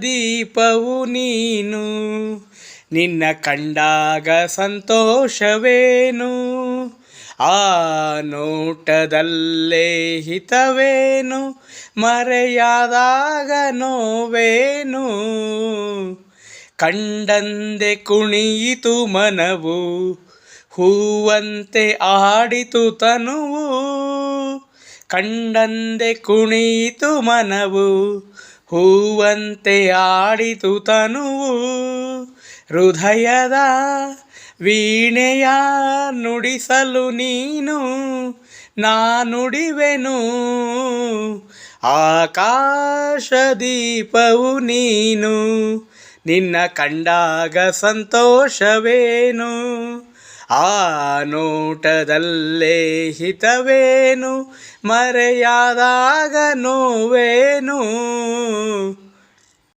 ದೀಪವು ನೀನು, ನಿನ್ನ ಕಂಡಾಗ ಸಂತೋಷವೇನು, ಆ ನೋಟದಲ್ಲೇ ಹಿತವೇನು, ಮರೆಯಾದಾಗ ನೋವೇನು. ಕಂಡಂದೆ ಕುಣಿಯಿತು ಮನವು, ಹೂವಂತೆ ಆಡಿತು ತನುವು. ಕಂಡಂದೆ ಕುಣಿಯಿತು ಮನವು, ಹೂವಂತೆ ಆಡಿತು ತನುವು. ಹೃದಯದ ವೀಣೆಯ ನುಡಿಸಲು ನೀನು, ನಾ ನುಡಿವೆನು. ಆಕಾಶ ದೀಪವು ನೀನು, ನಿನ್ನ ಕಂಡಾಗ ಸಂತೋಷವೇನು, ಆ ನೋಟದಲ್ಲೇ ಹಿತವೇನು, ಮರೆಯಾದಾಗ ನೋವೇನು.